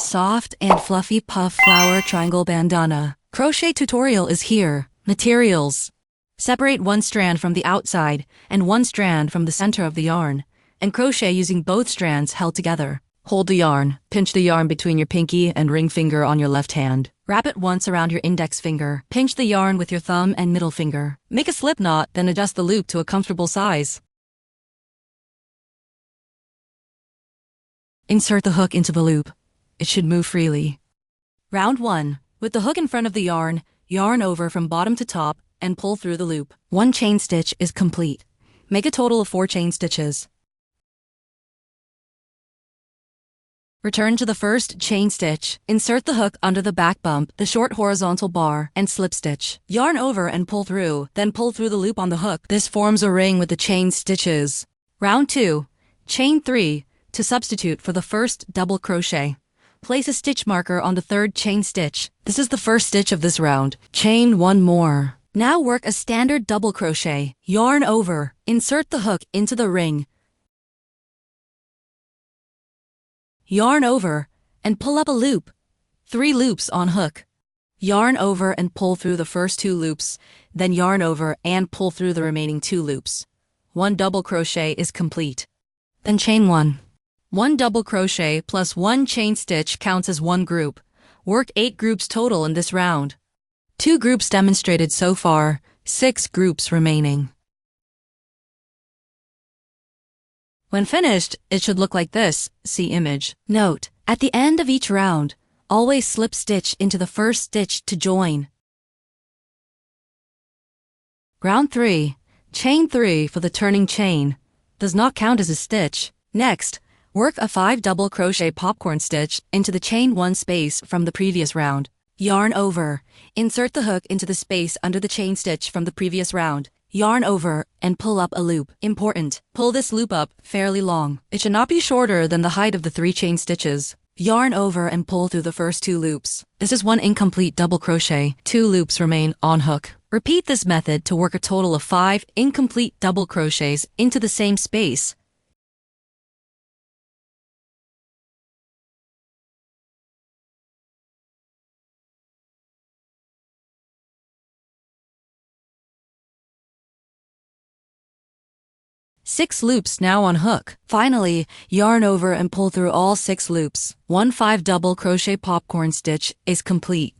Soft and fluffy puff flower triangle bandana crochet tutorial is here. Materials: separate one strand from the outside and one strand from the center of the yarn, and crochet using both strands held together. Hold the yarn. Pinch the yarn between your pinky and ring finger on your left hand. Wrap it once around your index finger. Pinch the yarn with your thumb and middle finger. Make a slip knot, then adjust the loop to a comfortable size. Insert the hook into the loop. It should move freely. Round 1. With the hook in front of the yarn, yarn over from bottom to top and pull through the loop. 1 chain stitch is complete. Make a total of 4 chain stitches. Return to the first chain stitch. Insert the hook under the back bump, the short horizontal bar, and slip stitch. Yarn over and pull through, then pull through the loop on the hook. This forms a ring with the chain stitches. Round 2. Chain 3 to substitute for the first double crochet. Place a stitch marker on the 3rd chain stitch. This is the first stitch of this round. Chain 1 more. Now work a standard double crochet. Yarn over. Insert the hook into the ring. Yarn over and pull up a loop. 3 loops on hook. Yarn over and pull through the first 2 loops, then yarn over and pull through the remaining 2 loops. 1 double crochet is complete. Then chain 1. 1 double crochet plus 1 chain stitch counts as 1 group. Work 8 groups total in this round. 2 groups demonstrated so far, 6 groups remaining. When finished, it should look like this. See image. Note: at the end of each round, always slip stitch into the first stitch to join. Round 3. Chain 3 for the turning chain. Does not count as a stitch. Next, work a 5 double crochet popcorn stitch into the chain 1 space from the previous round. Yarn over. Insert the hook into the space under the chain stitch from the previous round. Yarn over and pull up a loop. Important: pull this loop up fairly long. It should not be shorter than the height of the 3 chain stitches. Yarn over and pull through the first 2 loops. This is 1 incomplete double crochet. 2 loops remain on hook. Repeat this method to work a total of 5 incomplete double crochets into the same space. Six loops now on hook. Finally, yarn over and pull through all 6 loops. 1 5 double crochet popcorn stitch is complete.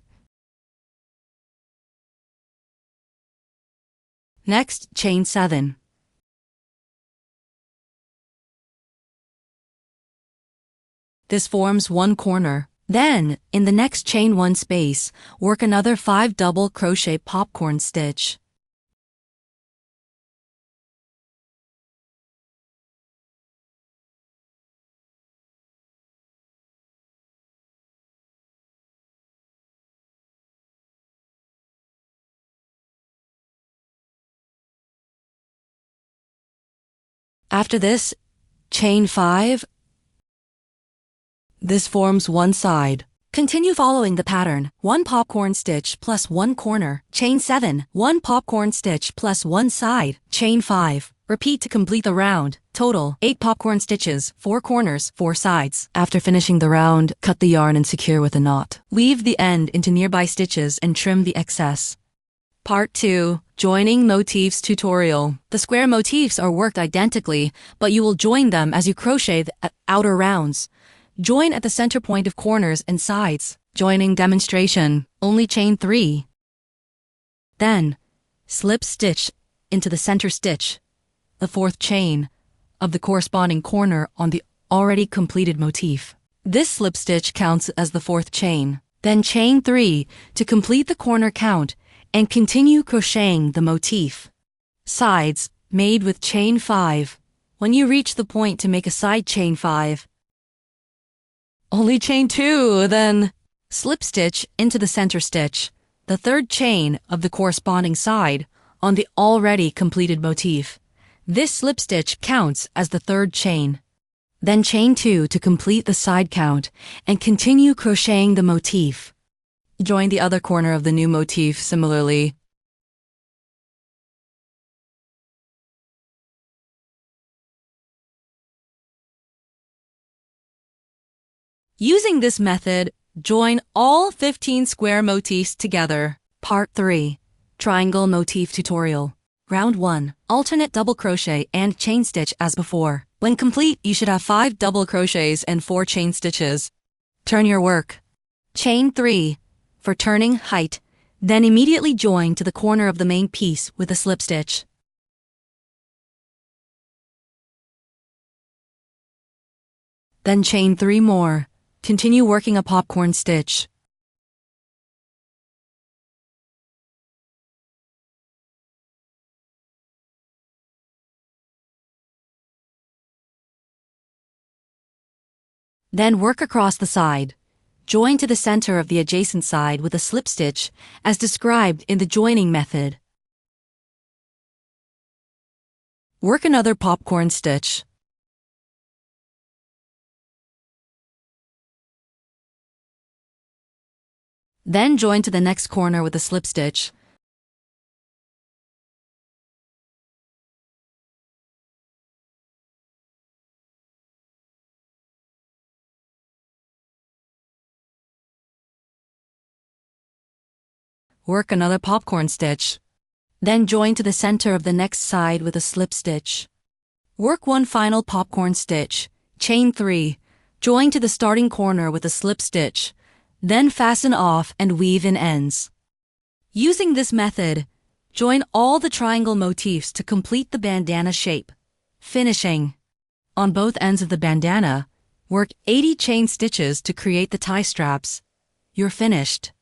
Next, chain 7. This forms 1 corner. Then, in the next chain 1 space, work another 5 double crochet popcorn stitch. After this, chain 5. This forms 1 side. Continue following the pattern. 1 popcorn stitch plus 1 corner. Chain 7. 1 popcorn stitch plus 1 side. Chain 5. Repeat to complete the round. Total: 8 popcorn stitches, 4 corners, 4 sides. After finishing the round, cut the yarn and secure with a knot. Weave the end into nearby stitches and trim the excess. Part 2. Joining motifs tutorial. The square motifs are worked identically, but you will join them as you crochet the outer rounds. Join at the center point of corners and sides. Joining demonstration. Only chain 3. Then, slip stitch into the center stitch, the 4th chain, of the corresponding corner on the already completed motif. This slip stitch counts as the 4th chain. Then chain 3 to complete the corner count and continue crocheting the motif. Sides made with chain 5. When you reach the point to make a side chain 5, only chain 2, then slip stitch into the center stitch, the 3rd chain of the corresponding side on the already completed motif. This slip stitch counts as the 3rd chain. Then chain 2 to complete the side count and continue crocheting the motif. Join the other corner of the new motif similarly. Using this method, join all 15 square motifs together. Part 3. Triangle Motif Tutorial. Round 1. Alternate double crochet and chain stitch as before. When complete, you should have 5 double crochets and 4 chain stitches. Turn your work. Chain 3. For turning height, then immediately join to the corner of the main piece with a slip stitch. Then chain 3 more. Continue working a popcorn stitch. Then work across the side. Join to the center of the adjacent side with a slip stitch as described in the joining method. Work another popcorn stitch. Then join to the next corner with a slip stitch. Work another popcorn stitch. Then join to the center of the next side with a slip stitch. Work one final popcorn stitch. Chain 3. Join to the starting corner with a slip stitch. Then fasten off and weave in ends. Using this method, join all the triangle motifs to complete the bandana shape. Finishing. On both ends of the bandana, work 80 chain stitches to create the tie straps. You're finished.